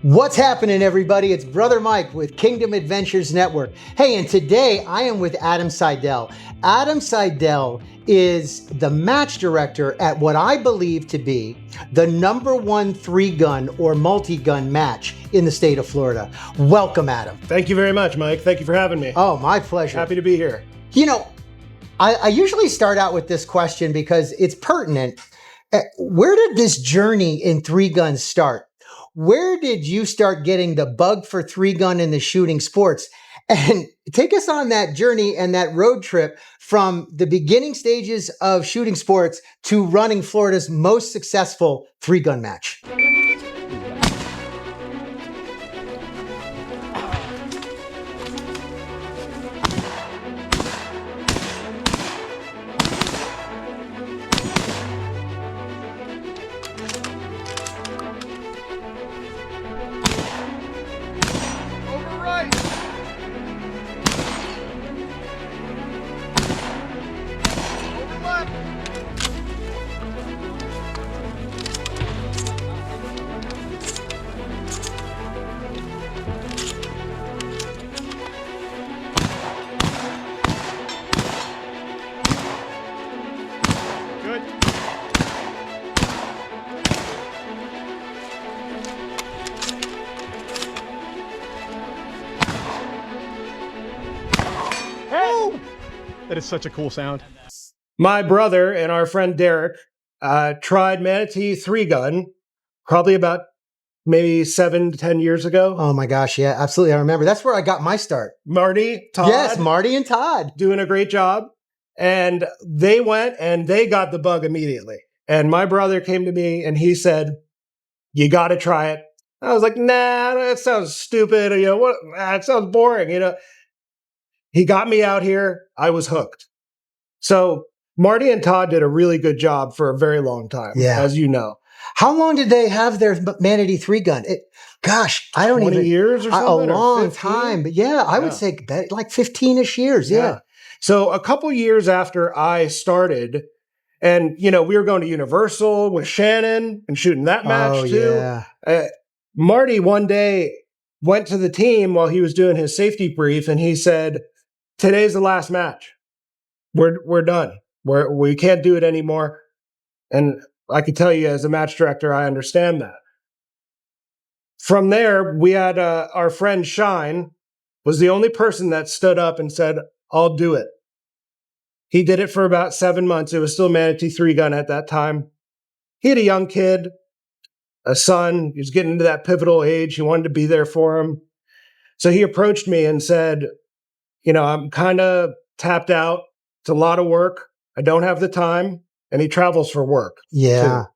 What's happening, everybody? It's Brother Mike with Kingdom Adventures Network. Hey, and today I am with Adam Sedeil. Adam Sedeil is the match director at what I believe to be the #1 3-gun or multi-gun match in the state of Florida. Welcome, Adam. Thank you very much, Mike. Thank you for having me. Oh, my pleasure. Happy to be here. You know, I usually start out with this question because it's pertinent. Where did this journey in 3-gun start? Where did you start getting the bug for 3-gun in the shooting sports? And take us on that journey and that road trip from the beginning stages of shooting sports to running Florida's most successful 3-gun match. That is such a cool sound. My brother and our friend Derek tried Manatee 3-gun probably about maybe 7 to 10 years ago. Oh my gosh, yeah, absolutely. I remember. That's where I got my start. Marty, Todd. Yes, Marty and Todd. Doing a great job. And they went and they got the bug immediately. And my brother came to me and he said, "You got to try it." I was like, "Nah, that sounds stupid. It sounds boring, He got me out here. I was hooked. So Marty and Todd did a really good job for a very long time, as you know. How long did they have their Manatee 3-gun? Gosh, I don't 20 even... years or something? A long time. But yeah, I would say like 15-ish years. Yeah. So a couple years after I started, and, we were going to Universal with Shannon and shooting that match too. Yeah. Marty one day went to the team while he was doing his safety brief and he said, "Today's the last match. We're done. We can't do it anymore." And I can tell you as a match director, I understand that. From there, we had our friend Shine was the only person that stood up and said, "I'll do it." He did it for about 7 months. It was still Manatee 3-gun at that time. He had a young kid, a son. He was getting into that pivotal age. He wanted to be there for him. So he approached me and said, "I'm kind of tapped out. It's a lot of work. I don't have the time." And he travels for work. Yeah. Too.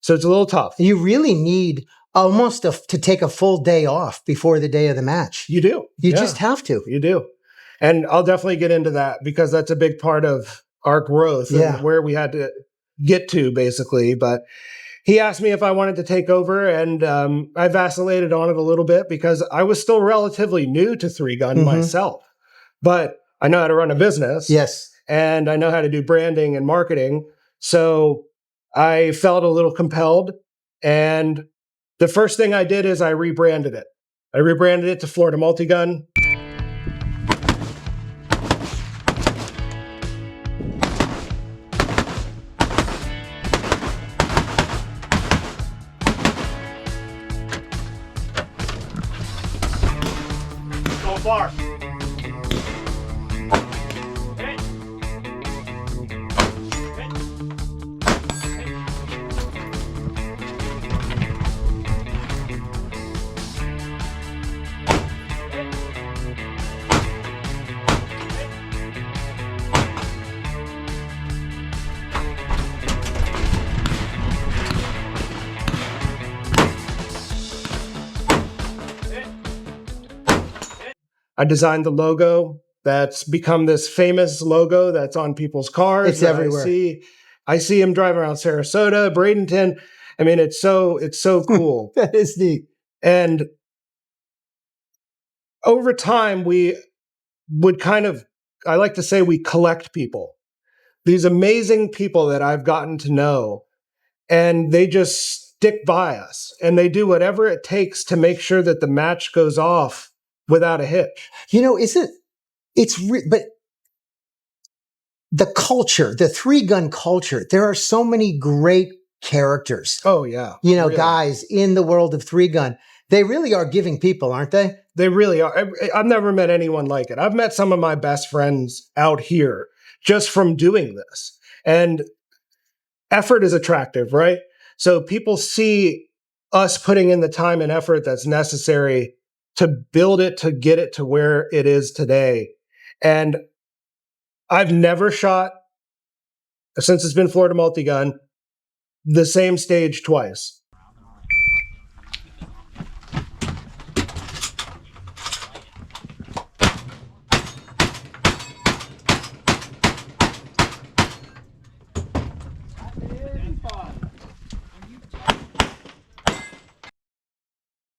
So it's a little tough. You really need almost to take a full day off before the day of the match. You do. You just have to. You do. And I'll definitely get into that because that's a big part of our growth and where we had to get to, basically. But he asked me if I wanted to take over, and I vacillated on it a little bit because I was still relatively new to 3-gun myself. But I know how to run a business. Yes. And I know how to do branding and marketing. So I felt a little compelled. And the first thing I did is I rebranded it. I rebranded it to Florida Multigun. Go far. I designed the logo that's become this famous logo that's on people's cars. It's everywhere. I see him driving around Sarasota, Bradenton. I mean, it's so cool. That is neat. And over time, we would I like to say we collect people. These amazing people that I've gotten to know, and they just stick by us, and they do whatever it takes to make sure that the match goes off without a hitch. You know, but the culture, the three-gun culture, there are so many great characters. Oh, yeah. You know, really. guys in the world of three-gun. They really are giving people, aren't they? They really are. I've never met anyone like it. I've met some of my best friends out here just from doing this. And effort is attractive, right? So people see us putting in the time and effort that's necessary to build it, to get it to where it is today. And I've never shot, since it's been Florida Multigun, the same stage twice.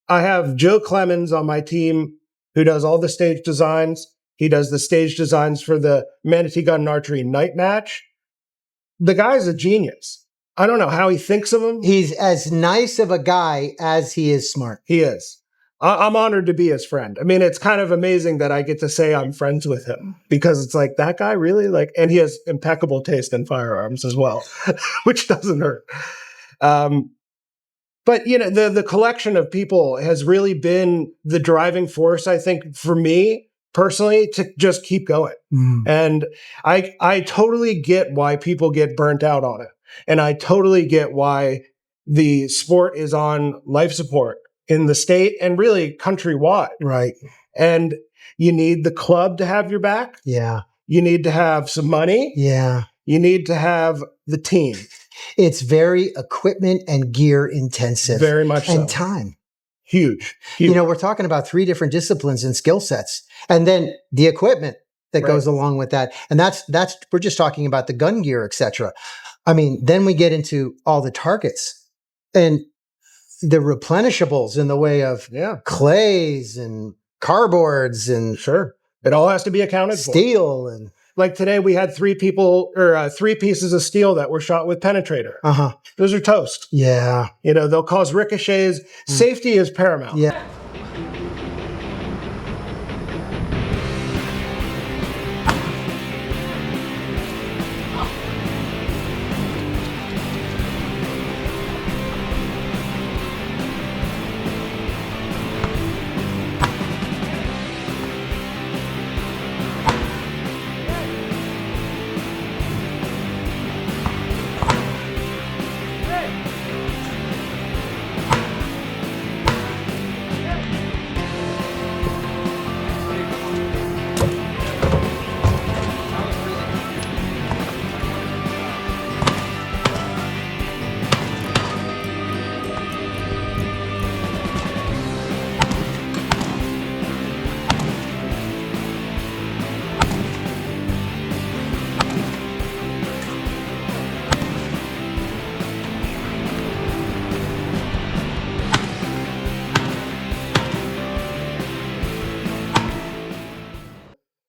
I have Joe Clemens on my team who does all the stage designs. He does the stage designs for the Manatee Gun Archery night match. The guy's a genius. I don't know how he thinks of him. He's as nice of a guy as he is smart. He is. I'm honored to be his friend. I mean, it's kind of amazing that I get to say I'm friends with him because it's like, that guy really and he has impeccable taste in firearms as well, which doesn't hurt. But, you know, the collection of people has really been the driving force, I think, for me personally, to just keep going. And I totally get why people get burnt out on it. And I totally get why the sport is on life support in the state and really countrywide. Right. And you need the club to have your back. Yeah. You need to have some money. Yeah. You need to have the team. It's very equipment and gear intensive. Very much so. And time. Huge. You know, we're talking about 3 different disciplines and skill sets. And then the equipment that goes along with that. And that's we're just talking about the gun gear, etc. I mean, then we get into all the targets and the replenishables in the way of clays and cardboards and sure. It all has to be accounted for. Steel and like today we had 3 pieces of steel that were shot with penetrator. Those are toast. Yeah. You know, they'll cause ricochets. Safety is paramount. Yeah.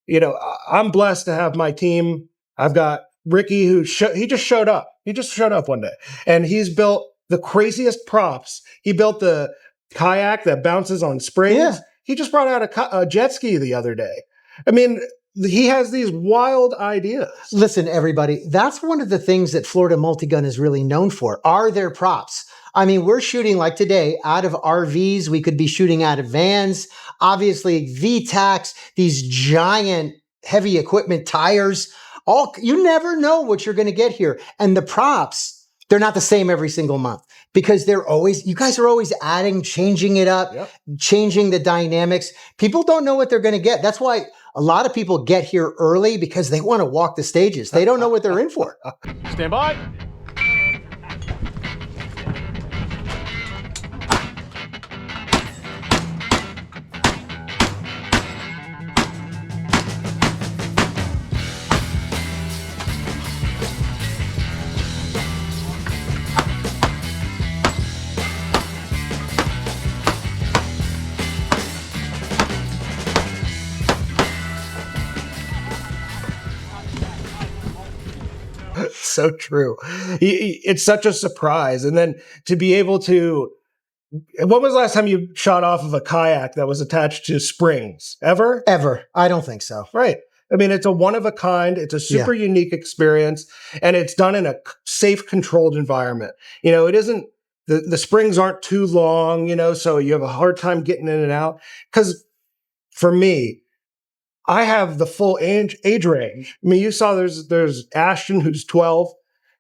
You know, I'm blessed to have my team. I've got Ricky who he just showed up. He just showed up one day and he's built the craziest props. He built the kayak that bounces on springs. Yeah. He just brought out a jet ski the other day. I mean, he has these wild ideas. Listen, everybody, that's one of the things that Florida Multigun is really known for, are their props. I mean, we're shooting like today out of RVs. We could be shooting out of vans. Obviously, VTACs, these giant heavy equipment tires. You never know what you're going to get here. And the props, they're not the same every single month because you guys are always adding, changing it up, changing the dynamics. People don't know what they're going to get. That's why a lot of people get here early because they want to walk the stages. They don't know what they're in for. Stand by. so true. It's such a surprise. And then to be able to, when was the last time you shot off of a kayak that was attached to springs? Ever? Ever. I don't think so. Right. I mean, it's a one of a kind. It's a super unique experience, and it's done in a safe, controlled environment. You know, it isn't, the springs aren't too long, you know, so you have a hard time getting in and out. Because for me, I have the full age range. I mean, you saw there's Ashton, who's 12,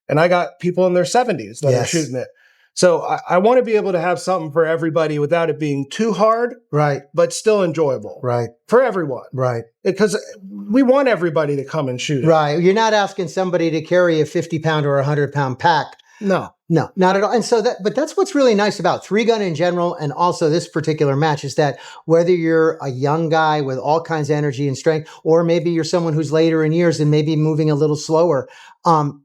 and I got people in their 70s that are shooting it. So I want to be able to have something for everybody without it being too hard, right, but still enjoyable, right, for everyone, right. Because we want everybody to come and shoot. Right. You're not asking somebody to carry a 50-pound or 100-pound pack. No, not at all. And so but that's what's really nice about three gun in general, and also this particular match, is that whether you're a young guy with all kinds of energy and strength, or maybe you're someone who's later in years and maybe moving a little slower,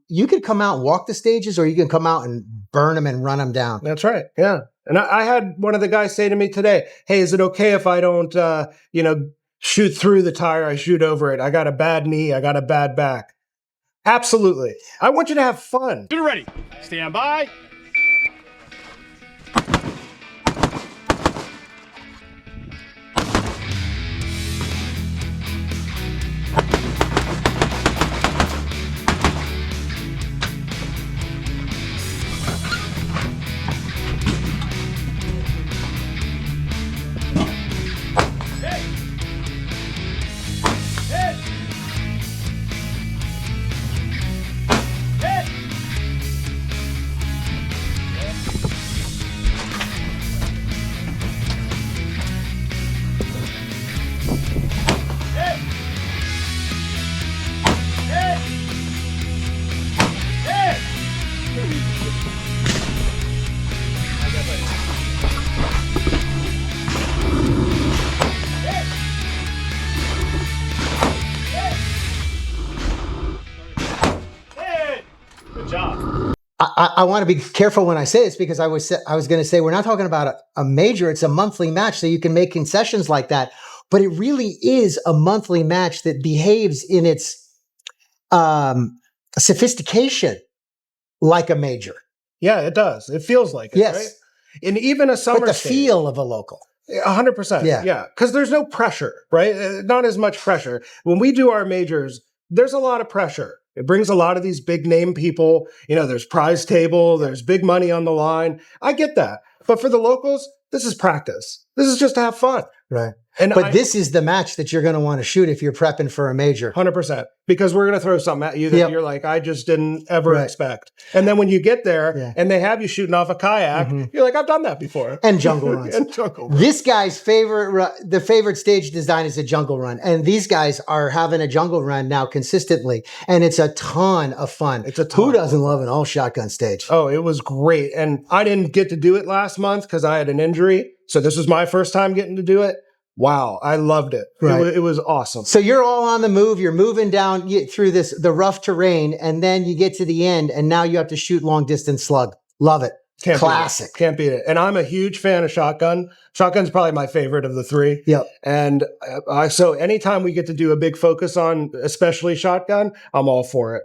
you could come out and walk the stages, or you can come out and burn them and run them down. That's right. Yeah. And I had one of the guys say to me today, "Hey, is it okay if I don't, shoot through the tire? I shoot over it. I got a bad knee. I got a bad back." Absolutely. I want you to have fun. Get ready. Stand by. I want to be careful when I say this, because I was going to say, we're not talking about a major. It's a monthly match, so you can make concessions like that. But it really is a monthly match that behaves in its sophistication like a major. Yeah, it does. It feels like it, yes. Right? And even a summer But the stage, feel of a local. 100%. Yeah. Because there's no pressure, right? Not as much pressure. When we do our majors, there's a lot of pressure. It brings a lot of these big name people. You know, there's prize table, there's big money on the line. I get that. But for the locals, this is practice. This is just to have fun. Right. And but this is the match that you're going to want to shoot if you're prepping for a major. 100%. Because we're going to throw something at you that you're like, I just didn't ever expect. And then when you get there and they have you shooting off a kayak, you're like, I've done that before. And jungle runs. This guy's the favorite stage design is a jungle run. And these guys are having a jungle run now consistently. And it's a ton of fun. Who doesn't love an all shotgun stage? Oh, it was great. And I didn't get to do it last month because I had an injury. So this was my first time getting to do it. Wow, I loved it. Right. It was awesome. So you're all on the move. You're moving down through the rough terrain, and then you get to the end, and now you have to shoot long distance slug. Love it. Classic. Can't beat it. And I'm a huge fan of shotgun. Shotgun's probably my favorite of the three. Yep. And so anytime we get to do a big focus on especially shotgun, I'm all for it.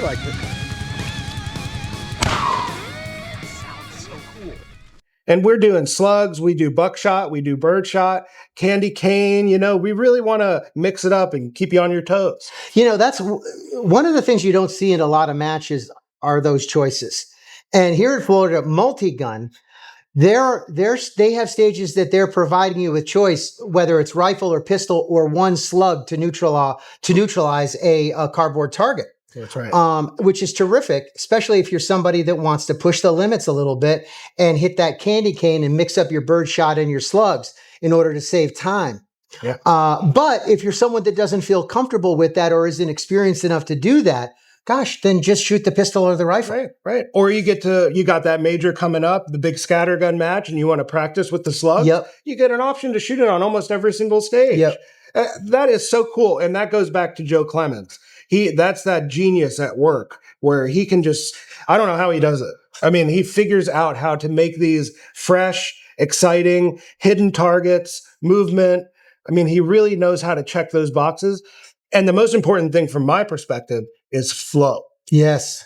Like it. Sounds so cool. And we're doing slugs, we do buckshot, we do birdshot, candy cane. You know, we really want to mix it up and keep you on your toes. You know, that's one of the things you don't see in a lot of matches are those choices. And here at Florida Multigun, they have stages that they're providing you with choice, whether it's rifle or pistol or one slug to neutralize a cardboard target. That's right. Which is terrific, especially if you're somebody that wants to push the limits a little bit and hit that candy cane and mix up your bird shot and your slugs in order to save time. Yeah. But if you're someone that doesn't feel comfortable with that or isn't experienced enough to do that, gosh, then just shoot the pistol or the rifle. Right. Or you got that major coming up, the big scattergun match, and you want to practice with the slugs. Yep. You get an option to shoot it on almost every single stage. Yep. That is so cool. And that goes back to Joe Clements. That's that genius at work where he can just, I don't know how he does it. I mean, he figures out how to make these fresh, exciting, hidden targets, movement. I mean, he really knows how to check those boxes. And the most important thing from my perspective is flow. Yes.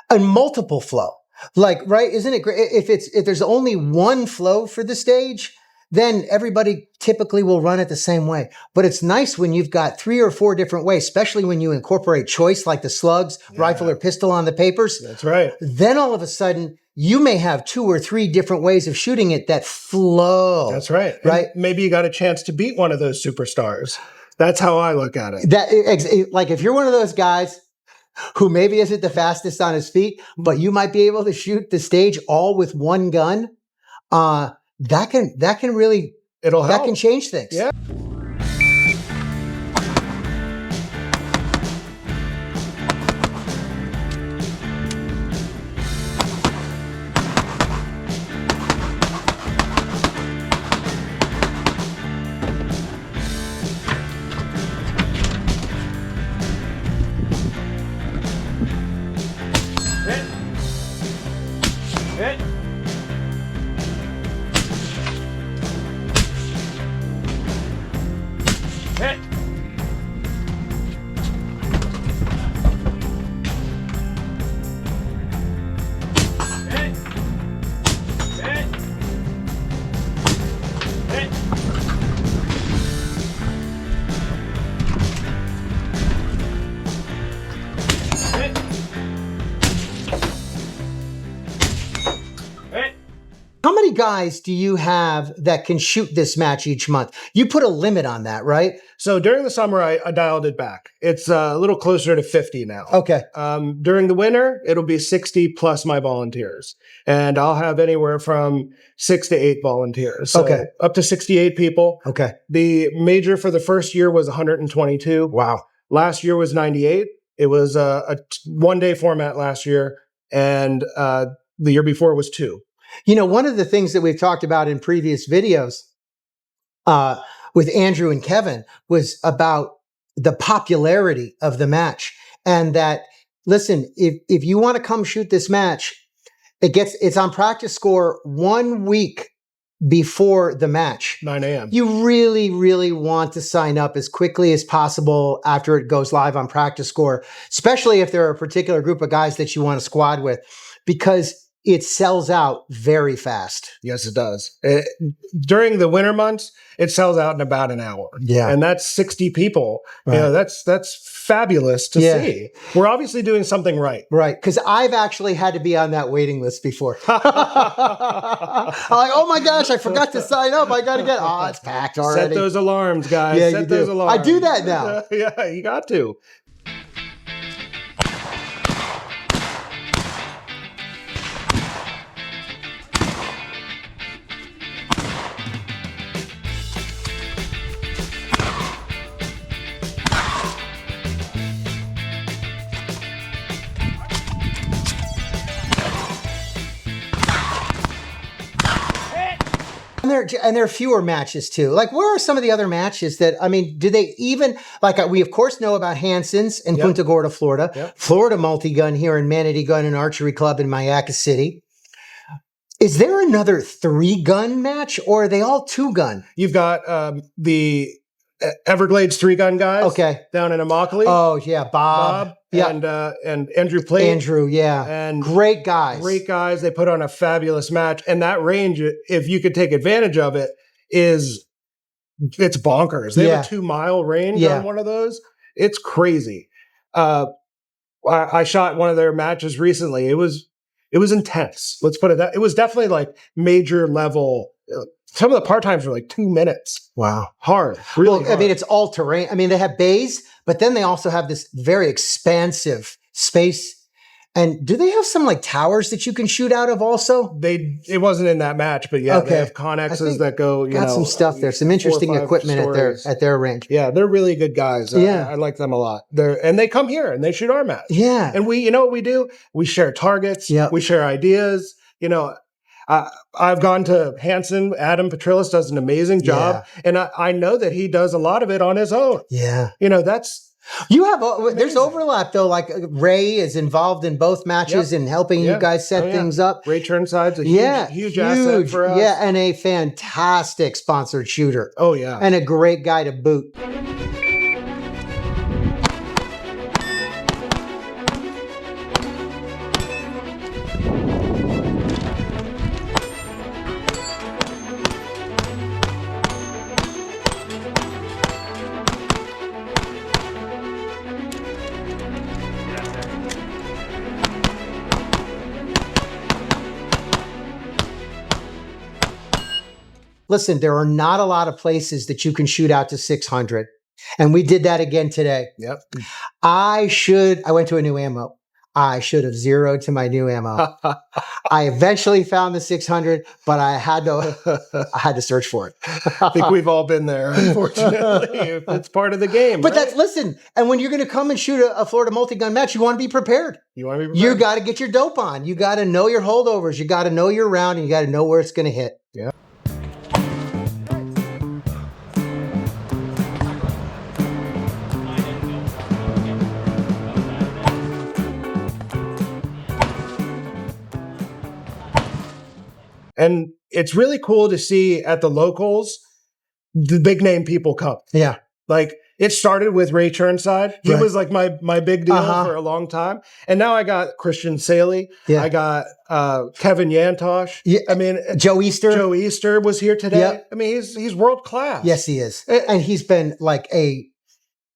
And multiple flow. Like, right? Isn't it great? If there's only one flow for the stage, then everybody typically will run it the same way. But it's nice when you've got 3 or 4 different ways, especially when you incorporate choice like the slugs, rifle or pistol on the papers. That's right. Then all of a sudden, you may have 2 or 3 different ways of shooting it that flow. That's right. Right. And maybe you got a chance to beat one of those superstars. That's how I look at it. Like if you're one of those guys who maybe isn't the fastest on his feet, but you might be able to shoot the stage all with one gun, that can really, It'll help. that can change things. Yeah. Hit. Hit. Hit. Hit. Hit. Hit. Hit. How many guys do you have that can shoot this match each month? You put a limit on that, right? So during the summer, I dialed it back. It's a little closer to 50 now. Okay. During the winter, it'll be 60 plus my volunteers. And I'll have anywhere from 6 to 8 volunteers. So Okay. up to 68 people. Okay. The major for the first year was 122. Wow. Last year was 98. It was a one-day format last year. And the year before was 2. You know, one of the things that we've talked about in previous videos with Andrew and Kevin was about the popularity of the match. And that, listen, if you want to come shoot this match, it's on practice score 1 week before the match. 9 a.m. You really, really want to sign up as quickly as possible after it goes live on practice score, especially if there are a particular group of guys that you want to squad with, because it sells out very fast. Yes, it does. During the winter months, it sells out in about an hour. Yeah. And that's 60 people. Right. You know, that's fabulous to Yeah. see. We're obviously doing something right. Right. Because I've actually had to be on that waiting list before. I'm like, oh my gosh, I forgot to sign up. I got to get, it's packed already. Set those alarms, guys. Yeah, Set you those do. alarms. I do that now. Yeah, you got to. And there are fewer matches too. Like, where are some of the other matches that, I mean, do they even, like, we of course know about Hanson's in Punta Gorda, Florida, Florida Multigun here in Manatee Gun and Archery Club in Myakka City. Is there another 3-gun match, or are they all 2-gun? You've got the Everglades 3-gun guys down in Immokalee. Oh, yeah, Bob. Yeah. And Andrew Plate. Andrew, yeah. And great guys. Great guys. They put on a fabulous match. And that range, if you could take advantage of it, it's bonkers. They have a 2-mile range on one of those. It's crazy. I shot one of their matches recently. It was intense. Let's put it that. It was definitely like major level. Some of the part times were like 2 minutes. Wow. Hard. Really hard. I mean, it's all terrain. I mean, they have bays, but then they also have this very expansive space. And do they have some like towers that you can shoot out of also? It wasn't in that match, but yeah, Okay. they have Connexes that go, Got some stuff there, some interesting 4 or 5 equipment stories. at their range. Yeah, they're really good guys. Yeah. I like them a lot. And they come here and they shoot our match. Yeah. And you know what we do? We share targets. Yep. We share ideas. You know, I've gone to Hanson. Adam Petrilis does an amazing job. And I know that he does a lot of it on his own. Yeah. You know, there's overlap though. Like Ray is involved in both matches and helping you guys set things up. Ray Turnside's a huge asset for us. Yeah, and a fantastic sponsored shooter. Oh yeah. And a great guy to boot. Listen, there are not a lot of places that you can shoot out to 600. And we did that again today. Yep. I went to a new ammo. I should have zeroed to my new ammo. I eventually found the 600, but I had to search for it. I think we've all been there, unfortunately. It's part of the game. But right? listen, and when you're going to come and shoot a Florida Multigun match, you want to be prepared. You got to get your dope on. You got to know your holdovers. You got to know your round, and you got to know where it's going to hit. Yeah. And it's really cool to see at the locals, the big name people come. Yeah. Like it started with Ray Turnside. He was like my big deal for a long time. And now I got Christian Saley. Yeah. I got Kevin Yantosh. Yeah. I mean, Joe Easter. Joe Easter was here today. Yep. I mean, he's world class. Yes, he is. And he's been like a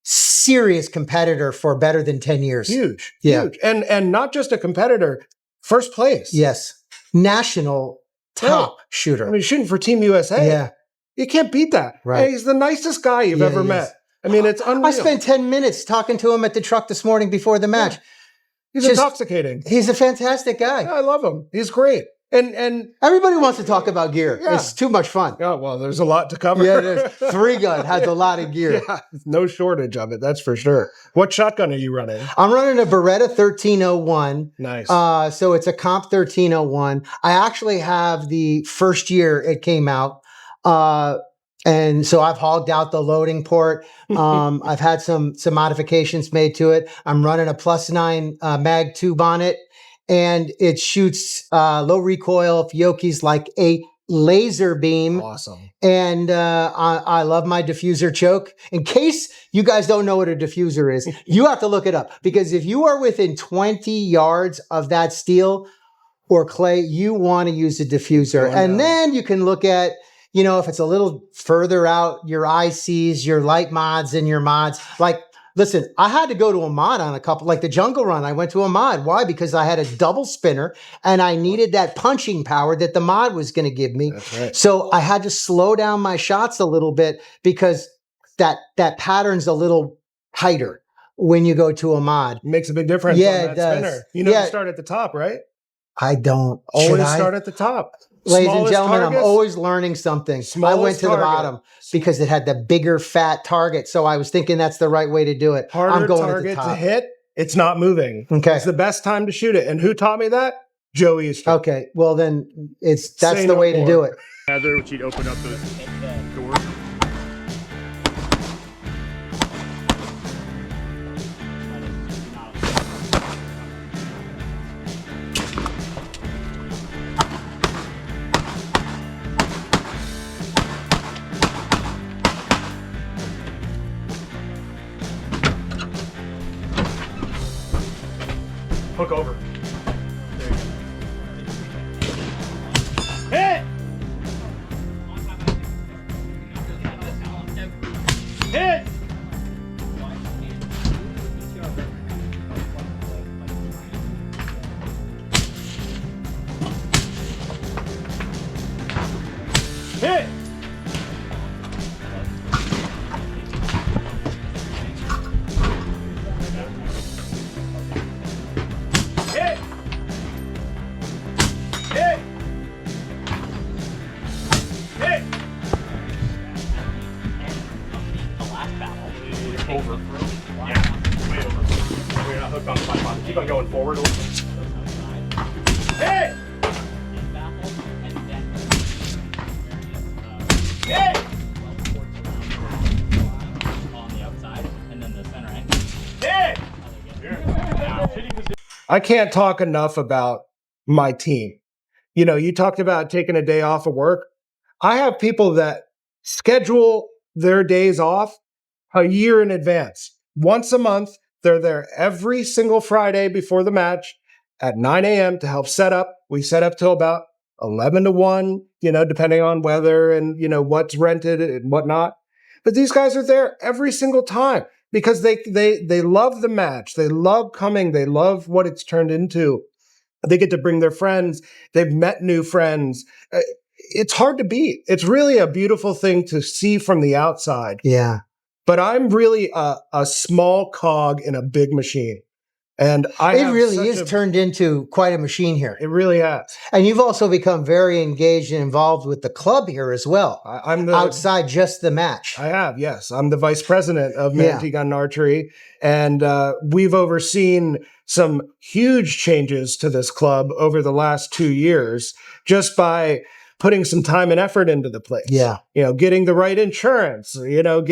serious competitor for better than 10 years. Huge. Yeah. Huge. And not just a competitor, first place. Yes. National top shooter. I mean, shooting for Team USA. Yeah. You can't beat that. Right. He's the nicest guy you've ever met. I mean, it's unreal. I spent 10 minutes talking to him at the truck this morning before the match. Yeah. He's intoxicating. He's a fantastic guy. I love him. He's great. And everybody wants to talk about gear. Yeah. It's too much fun. Oh, well, there's a lot to cover. Yeah, there's 3-gun has a lot of gear. Yeah, no shortage of it, that's for sure. What shotgun are you running? I'm running a Beretta 1301. Nice. So it's a Comp 1301. I actually have the first year it came out. And so I've hogged out the loading port. I've had some modifications made to it. I'm running a +9 mag tube on it. And it shoots low recoil Fiocchi's like a laser beam. Awesome. And I love my diffuser choke. In case you guys don't know what a diffuser is, you have to look it up. Because if you are within 20 yards of that steel or clay, you want to use a diffuser. And then you can look at, you know, if it's a little further out, your ICs, your light mods, and your mods. Like, listen, I had to go to a mod on a couple, like the Jungle Run. I went to a mod. Why? Because I had a double spinner and I needed that punching power that the mod was going to give me. That's right. So I had to slow down my shots a little bit because that pattern's a little tighter when you go to a mod. It makes a big difference on that spinner. You know, you start at the top, right? I don't. Always start at the top. Ladies and gentlemen, I'm always learning something. I went to the bottom because it had the bigger fat target. So I was thinking that's the right way to do it. Harder I'm going target at the top. to hit, it's not moving. Okay. It's the best time to shoot it. And who taught me that? Joe Easter. Okay. Well, then that's the way to do it. Heather, would you open up the door? Hook over. There you go. Hit! Hit! Hit! Hit! Hit! Hit! Hit! I can't talk enough about my team. You know, you talked about taking a day off of work. I have people that schedule their days off a year in advance. Once a month, they're there every single Friday before the match at 9 a.m. to help set up. We set up till about 11 to 1, you know, depending on weather and, you know, what's rented and whatnot. But these guys are there every single time because they love the match. They love coming. They love what it's turned into. They get to bring their friends. They've met new friends. It's hard to beat. It's really a beautiful thing to see from the outside. Yeah. But I'm really a small cog in a big machine. And it really is turned into quite a machine here. It really has. And you've also become very engaged and involved with the club here as well. I'm outside just the match. I have, yes. I'm the vice president of Manatee Gun Archery. And we've overseen some huge changes to this club over the last 2 years just by putting some time and effort into the place. Yeah. You know, getting the right insurance, you know,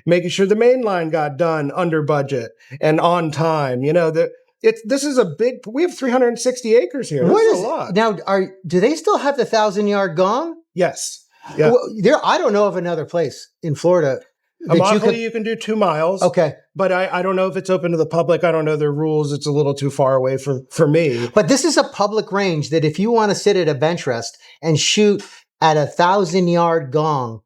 making sure the main line got done under budget and on time. You know, this is a big, we have 360 acres here. What That's is a lot. Now, do they still have the 1,000-yard gong? Yes. Yeah. Well, I don't know of another place in Florida. You can do 2 miles. Okay. But I don't know if it's open to the public. I don't know their rules. It's a little too far away for me. But this is a public range that if you want to sit at a bench rest and shoot at 1,000-yard gong,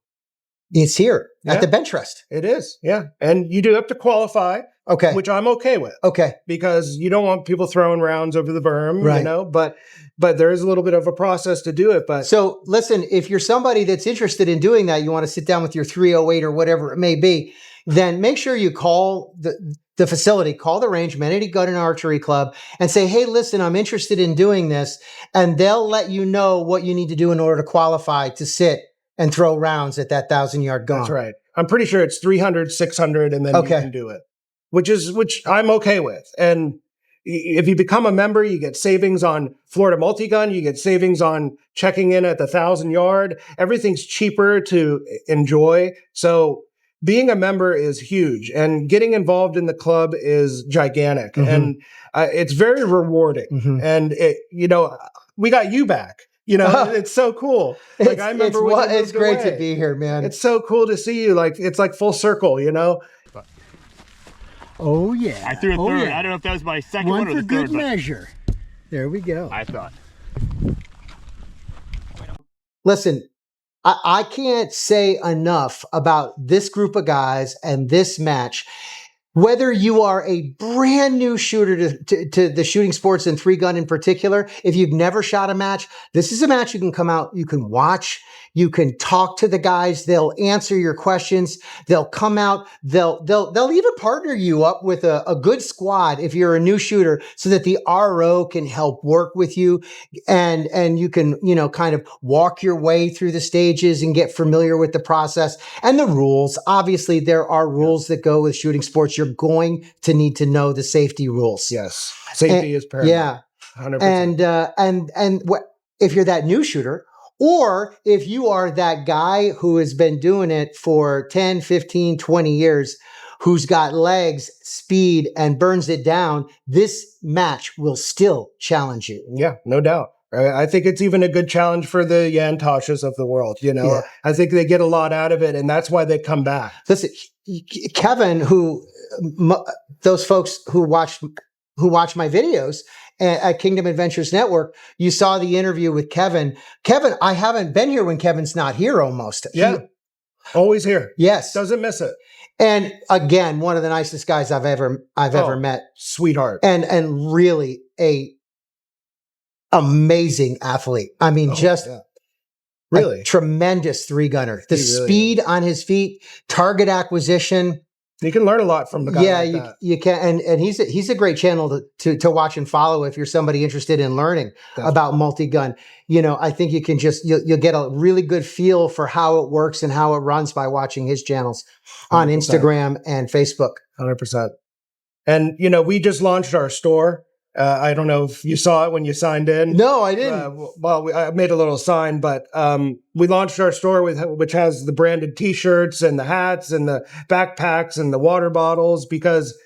it's here at the bench rest. It is, yeah. And you do have to qualify, okay, which I'm okay with. Okay. Because you don't want people throwing rounds over the berm, right. You know, but there is a little bit of a process to do it. But so listen, if you're somebody that's interested in doing that, you want to sit down with your 308 or whatever it may be, then make sure you call the facility, call the range, Manatee Gun Archery Club, and say, hey, listen, I'm interested in doing this. And they'll let you know what you need to do in order to qualify to sit and throw rounds at that 1,000-yard gong. That's right. I'm pretty sure it's 300, 600, and then you can do it, which I'm okay with. And if you become a member, you get savings on Florida Multigun. You get savings on checking in at the 1,000-yard. Everything's cheaper to enjoy. So being a member is huge, and getting involved in the club is gigantic, and it's very rewarding. And we got you back. You know, it's so cool. Like I remember it's great to be here, man. It's so cool to see you. Like it's like full circle. You know. Oh yeah. I threw a third. Yeah. I don't know if that was my second one or the third. One for good measure. There we go. I thought. Listen, I can't say enough about this group of guys and this match. Whether you are a brand new shooter to the shooting sports and 3-gun in particular, if you've never shot a match, this is a match you can come out, you can watch, you can talk to the guys, they'll answer your questions, they'll come out, they'll even partner you up with a good squad if you're a new shooter so that the RO can help work with you and you can, kind of walk your way through the stages and get familiar with the process and the rules. Obviously, there are rules that go with shooting sports. You're going to need to know the safety rules. Yes. Safety is paramount. Yeah. 100%. And if you're that new shooter, or if you are that guy who has been doing it for 10, 15, 20 years, who's got legs, speed, and burns it down, this match will still challenge you. Yeah, no doubt. I think it's even a good challenge for the Jan Toshas of the world. Yeah. I think they get a lot out of it, and that's why they come back. Listen, Kevin, those folks who watch my videos at Kingdom Adventures Network, you saw the interview with Kevin. Kevin, I haven't been here when Kevin's not here almost. Yeah. Always here. Yes. Doesn't miss it. And again, one of the nicest guys I've ever met. Sweetheart. And really a amazing athlete. I mean, really a tremendous 3-gunner. The speed on his feet, target acquisition. You can learn a lot from the guy. Yeah, like that. you can, and he's a great channel to watch and follow if you're somebody interested in learning about multi-gun. I think you can you'll get a really good feel for how it works and how it runs by watching his channels on 100%. Instagram and Facebook. 100%. And we just launched our store I don't know if you saw it when you signed in. No, I didn't. I made a little sign, but we launched our store which has the branded T-shirts and the hats and the backpacks and the water bottles, because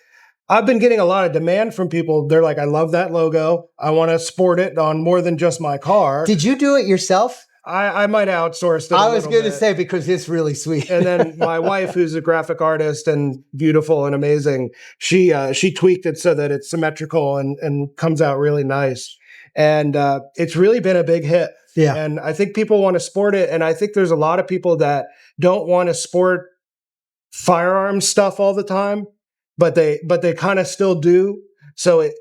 I've been getting a lot of demand from people. They're like, I love that logo. I want to sport it on more than just my car. Did you do it yourself? I might have outsourced it. I was going to say, because it's really sweet. And then my wife, who's a graphic artist and beautiful and amazing, she tweaked it so that it's symmetrical and comes out really nice. And it's really been a big hit. Yeah. And I think people want to sport it. And I think there's a lot of people that don't want to sport firearms stuff all the time, but they kind of still do. So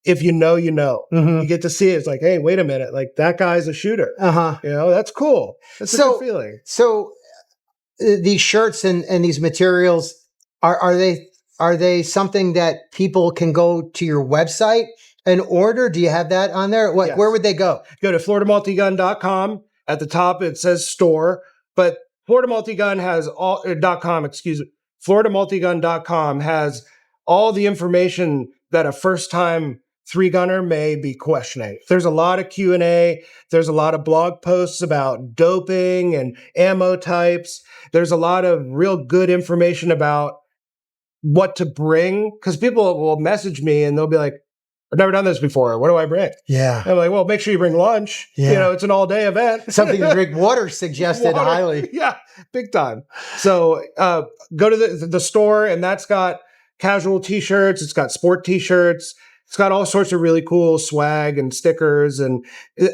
if you know, you know. Mm-hmm. You get to see it. It's like, hey, wait a minute. Like, that guy's a shooter. Uh-huh. You know, that's cool. That's a good feeling. So these shirts and these materials, are they something that people can go to your website and order? Do you have that on there? Yes. Where would they go? Go to FloridaMultigun.com. At the top, it says store, but Florida Multigun has .com, excuse me. FloridaMultigun.com has all the information that a first-time three-gunner may be questioning. There's a lot of Q&A. There's a lot of blog posts about doping and ammo types. There's a lot of real good information about what to bring, because people will message me and they'll be like, I've never done this before. What do I bring? Yeah. And I'm like, well, make sure you bring lunch. Yeah. You know, it's an all-day event. Something to drink. Water suggested Water. highly. Yeah, big time. So go to the store, and that's got casual T-shirts. It's got sport T-shirts. It's got all sorts of really cool swag and stickers, and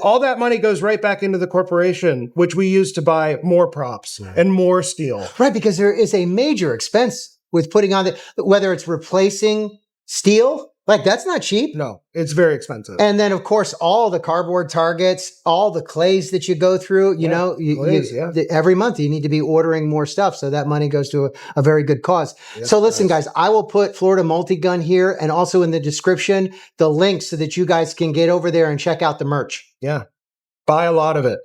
all that money goes right back into the corporation, which we use to buy more props and more steel. Right, because there is a major expense with putting on whether it's replacing steel, like that's not cheap. No, it's very expensive. And then, of course, all the cardboard targets, all the clays that you go through, every month you need to be ordering more stuff. So that money goes to a very good cause. Yes, so listen, guys, I will put Florida Multigun here and also in the description, the link so that you guys can get over there and check out the merch. Yeah. Buy a lot of it.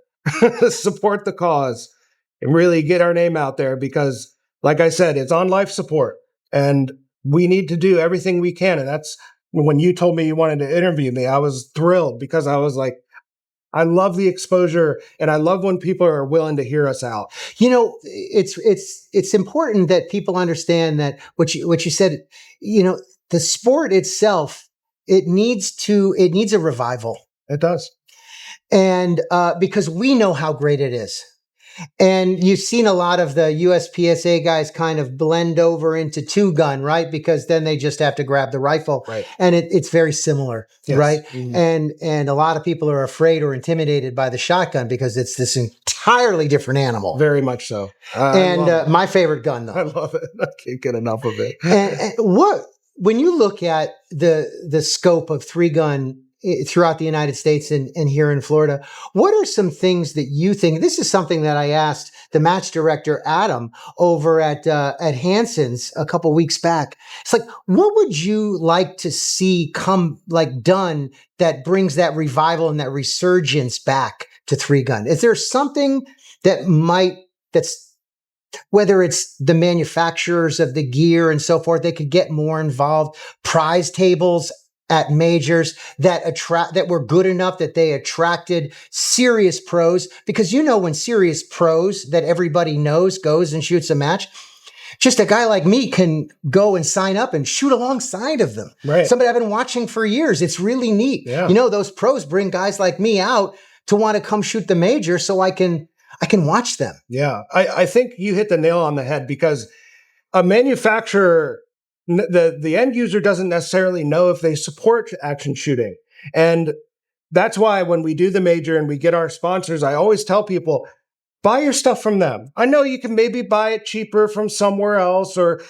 Support the cause and really get our name out there, because, like I said, it's on life support and we need to do everything we can. And that's when you told me you wanted to interview me, I was thrilled, because I was like, I love the exposure and I love when people are willing to hear us out. You know, it's important that people understand that what you said, you know, the sport itself, it needs a revival. It does. And because we know how great it is. And you've seen a lot of the USPSA guys kind of blend over into two-gun, right? Because then they just have to grab the rifle. Right. And it's very similar, yes. Right? Mm-hmm. And a lot of people are afraid or intimidated by the shotgun because it's this entirely different animal. Very much so. My favorite gun, though. I love it. I can't get enough of it. And when you look at the scope of three-gun throughout the United States and here in Florida, what are some things that you think? This is something that I asked the match director Adam over at Hanson's a couple weeks back. It's like, what would you like to see done that brings that revival and that resurgence back to three gun? Is there something that's whether it's the manufacturers of the gear and so forth, they could get more involved, prize tables at majors that were good enough that they attracted serious pros? Because when serious pros that everybody knows goes and shoots a match, just a guy like me can go and sign up and shoot alongside of them. Right. Somebody I've been watching for years. It's really neat. Yeah. Those pros bring guys like me out to want to come shoot the major so I can watch them. Yeah. I think you hit the nail on the head, because a manufacturer, the end user doesn't necessarily know if they support action shooting. And that's why when we do the major and we get our sponsors, I always tell people, buy your stuff from them. I know you can maybe buy it cheaper from somewhere else or,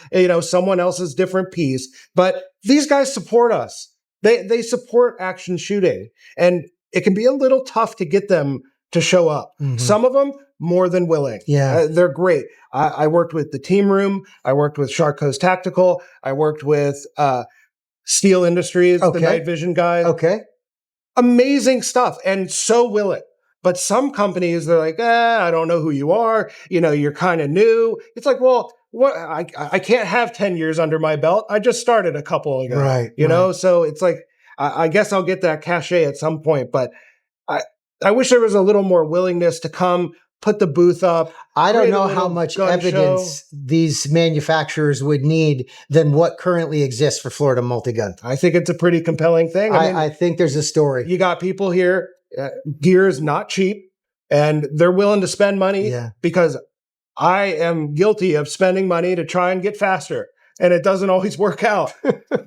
someone else's different piece, but these guys support us. They support action shooting, and it can be a little tough to get them to show up. Mm-hmm. Some of them more than willing. Yeah. They're great. I worked with the Team Room. I worked with Shark Coast Tactical. I worked with Steel Industries, the night vision guys. Okay. Amazing stuff, and so willing. But some companies, they're like, I don't know who you are. You're kind of new. It's like, well, what? I can't have 10 years under my belt. I just started a couple ago. Right. So it's like, I guess I'll get that cachet at some point, but I wish there was a little more willingness to come, put the booth up. I don't create a know how little much gun evidence these manufacturers would need than what currently exists for Florida Multigun. I think it's a pretty compelling thing. I mean, I think there's a story. you got people here, gear is not cheap, and they're willing to spend money Yeah. because I am guilty of spending money to try and get faster. And it doesn't always work out,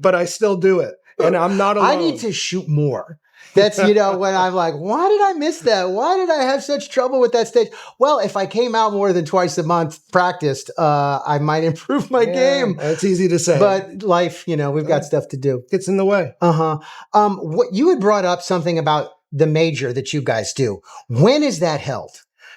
but I still do it. And I'm not alone. I need to shoot more. That's, when I'm like, why did I miss that? Why did I have such trouble with that stage? Well, if I came out more than twice a month, practiced, I might improve my game. It's easy to say. But life, we've got stuff to do. Gets in the way. What you had brought up something about the major that you guys do. When is that held?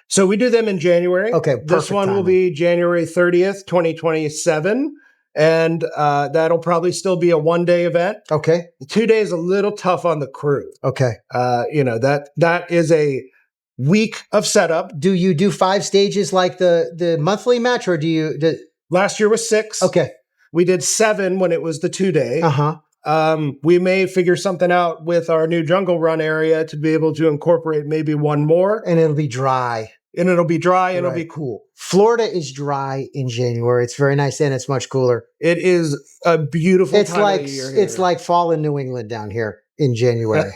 So we do them in January. Okay, this one will be January 30th, 2027. And that'll probably still be a one-day event. Okay. 2 days a little tough on the crew. Okay. That is a week of setup. Do you do 5 stages like the monthly match, or do you? Last year was 6. Okay. We did 7 when it was the 2-day. Uh-huh. We may figure something out with our new jungle run area to be able to incorporate maybe one more. And it'll be dry. And it'll be dry and Right. it'll be cool. Florida is dry in January. It's very nice and it's much cooler. It is a beautiful time of year here. It's like fall in New England down here in January.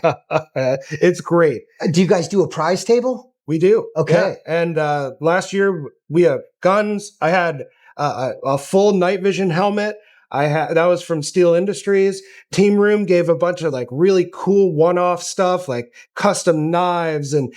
It's great. Do you guys do a prize table? We do. Okay. Yeah. And last year we have guns. I had a full night vision helmet. That was from Steel Industries. Team Room gave a bunch of like really cool one-off stuff, like custom knives and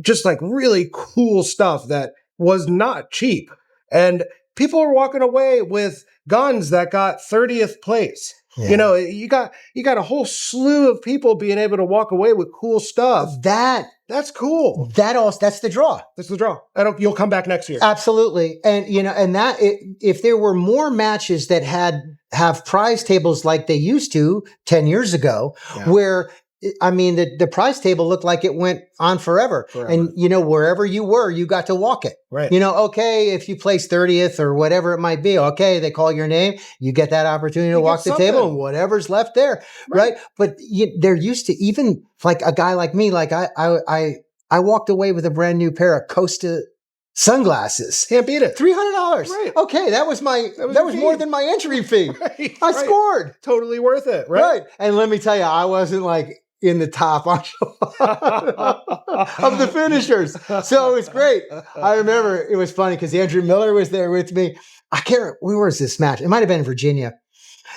just like really cool stuff that was not cheap. And people are walking away with guns that got 30th place. Yeah. You got a whole slew of people being able to walk away with cool stuff. That's cool. That's the draw. That's the draw. You'll come back next year. Absolutely. And, if there were more matches that have prize tables like they used to 10 years ago, where, the prize table looked like it went on forever. And, wherever you were, you got to walk it. Right. Okay, if you place 30th or whatever it might be, okay, they call your name, you get that opportunity to walk the table and whatever's left there. Right. But they're used to, even like a guy like me, like I walked away with a brand new pair of Costa sunglasses. Can't beat it. $300. Right. Okay, that was more than my entry fee. Right. I scored. Totally worth it. Right. And let me tell you, I wasn't like in the top of the finishers. So it was great. I remember it was funny because Andrew Miller was there with me. I can't remember, where was this match? It might have been in Virginia,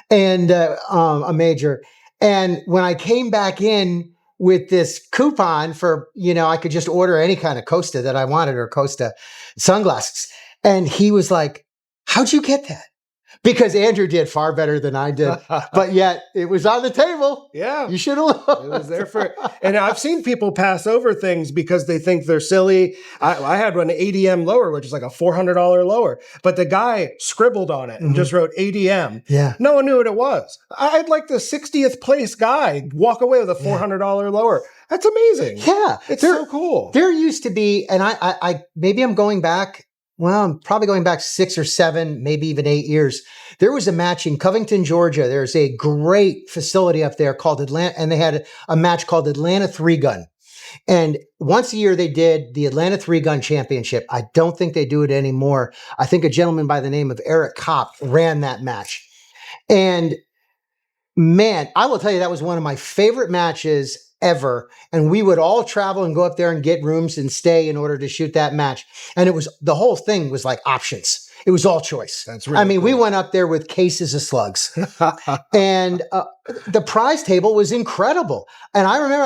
and a major. And when I came back in with this coupon for, I could just order any kind of Costa that I wanted, or Costa sunglasses. And he was like, how'd you get that? Because Andrew did far better than I did, but yet it was on the table. Yeah. You should have looked. It was there and I've seen people pass over things because they think they're silly. I had one ADM lower, which is like a $400 lower, but the guy scribbled on it and just wrote ADM. Yeah. No one knew what it was. I'd like the 60th place guy walk away with a $400 lower. That's amazing. Yeah. It's so cool. There used to be, and I maybe I'm going back. Well, I'm probably going back 6 or 7, maybe even 8 years. There was a match in Covington, Georgia. There's a great facility up there called Atlanta, and they had a match called Atlanta 3-Gun. And once a year they did the Atlanta 3-Gun Championship. I don't think they do it anymore. I think a gentleman by the name of Eric Kopp ran that match. And man, I will tell you, that was one of my favorite matches ever. And we would all travel and go up there and get rooms and stay in order to shoot that match. And the whole thing was like options. It was all choice. That's really cool. We went up there with cases of slugs. And the prize table was incredible. And I remember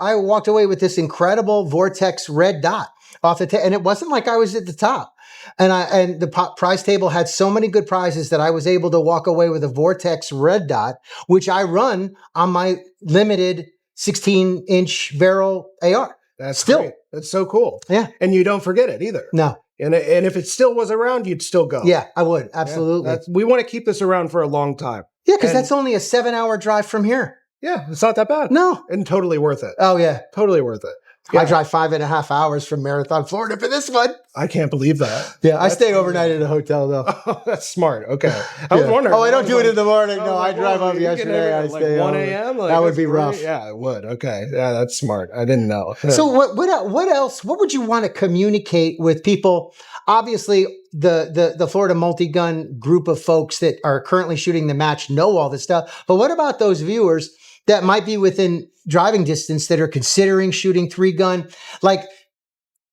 I walked away with this incredible Vortex red dot off the and it wasn't like I was at the top. And the prize table had so many good prizes that I was able to walk away with a Vortex red dot, which I run on my limited 16-inch barrel AR. That's great. That's so cool. Yeah. And you don't forget it either. No. And if it still was around, you'd still go. Yeah, I would. Absolutely. Yeah, we want to keep this around for a long time. Yeah, because that's only a 7-hour drive from here. Yeah, it's not that bad. No. And totally worth it. Oh, yeah. Totally worth it. I drive 5.5 hours from Marathon, Florida for this one. I can't believe that. Yeah, I stay overnight at a hotel though. Oh, that's smart. Okay. I was wondering. Oh, I don't do it in the morning. No, I like, drive well, up you get yesterday. there I at, like, stay 1 over. a.m. That would be that's rough. great. Yeah, it would. Okay. Yeah, that's smart. I didn't know. So what else? What would you want to communicate with people? Obviously, the Florida Multigun group of folks that are currently shooting the match know all this stuff. But what about those viewers that might be within driving distance that are considering shooting 3-gun? Like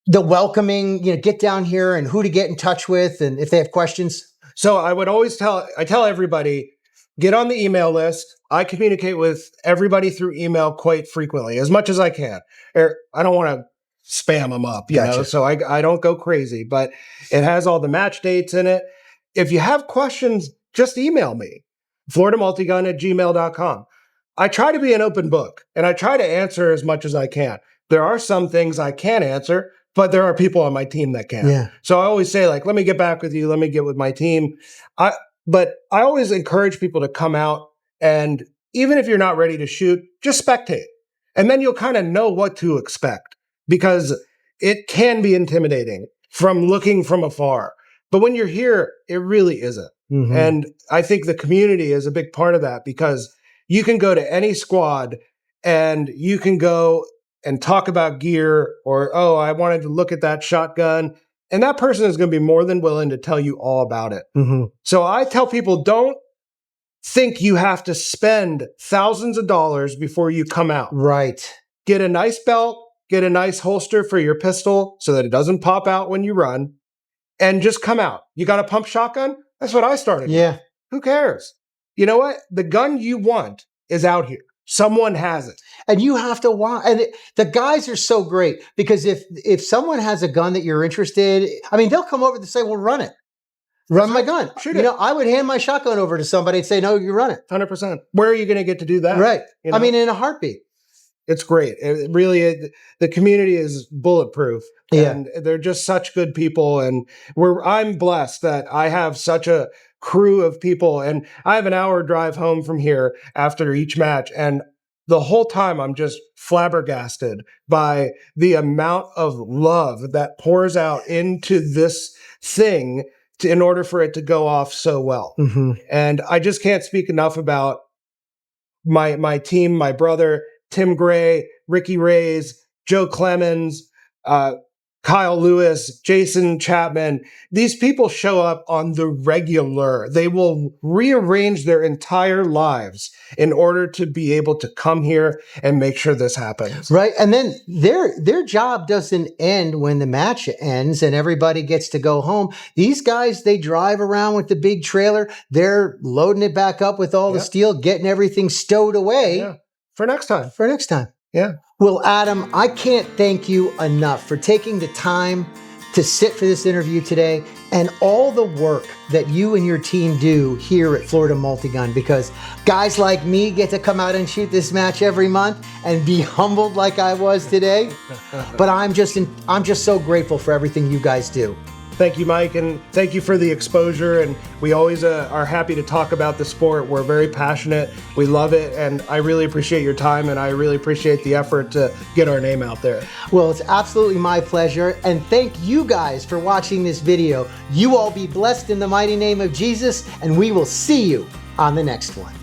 the welcoming, get down here and who to get in touch with, and if they have questions. So I would always tell everybody, get on the email list. I communicate with everybody through email quite frequently, as much as I can. I don't want to spam them up, you know, so I don't go crazy, but it has all the match dates in it. If you have questions, just email me, floridamultigun@gmail.com. I try to be an open book, and I try to answer as much as I can. There are some things I can't answer, but there are people on my team that can. Yeah. So I always say, like, let me get back with you. Let me get with my team. But I always encourage people to come out, and even if you're not ready to shoot, just spectate. And then you'll kind of know what to expect, because it can be intimidating from looking from afar. But when you're here, it really isn't. Mm-hmm. And I think the community is a big part of that, because you can go to any squad and you can go and talk about gear, or, oh, I wanted to look at that shotgun. And that person is going to be more than willing to tell you all about it. Mm-hmm. So I tell people, don't think you have to spend thousands of dollars before you come out. Right. Get a nice belt, get a nice holster for your pistol so that it doesn't pop out when you run, and just come out. You got a pump shotgun? That's what I started with. Yeah. Who cares? You know what? The gun you want is out here. Someone has it. And you have to want, and the guys are so great, because if someone has a gun that you're interested, I mean, they'll come over and say, well, run it. Run my gun. Shoot it. I would hand my shotgun over to somebody and say, no, you run it. 100%. Where are you going to get to do that? Right. You know? I mean, in a heartbeat. It's great. It really, the community is bulletproof. Yeah. And they're just such good people. And I'm blessed that I have such a crew of people. And I have an hour drive home from here after each match. And the whole time I'm just flabbergasted by the amount of love that pours out into this thing in order for it to go off so well. Mm-hmm. And I just can't speak enough about my team, my brother, Tim Gray, Ricky Reyes, Joe Clemens, Kyle Lewis, Jason Chapman. These people show up on the regular. They will rearrange their entire lives in order to be able to come here and make sure this happens. Right. And then their job doesn't end when the match ends and everybody gets to go home. These guys, they drive around with the big trailer. They're loading it back up with all the steel, getting everything stowed away. Yeah. For next time. For next time. Yeah. Well, Adam, I can't thank you enough for taking the time to sit for this interview today, and all the work that you and your team do here at Florida Multigun, because guys like me get to come out and shoot this match every month and be humbled like I was today. But I'm just so grateful for everything you guys do. Thank you, Mike, and thank you for the exposure. And we always are happy to talk about the sport. We're very passionate. We love it, and I really appreciate your time, and I really appreciate the effort to get our name out there. Well, it's absolutely my pleasure, and thank you guys for watching this video. You all be blessed in the mighty name of Jesus, and we will see you on the next one.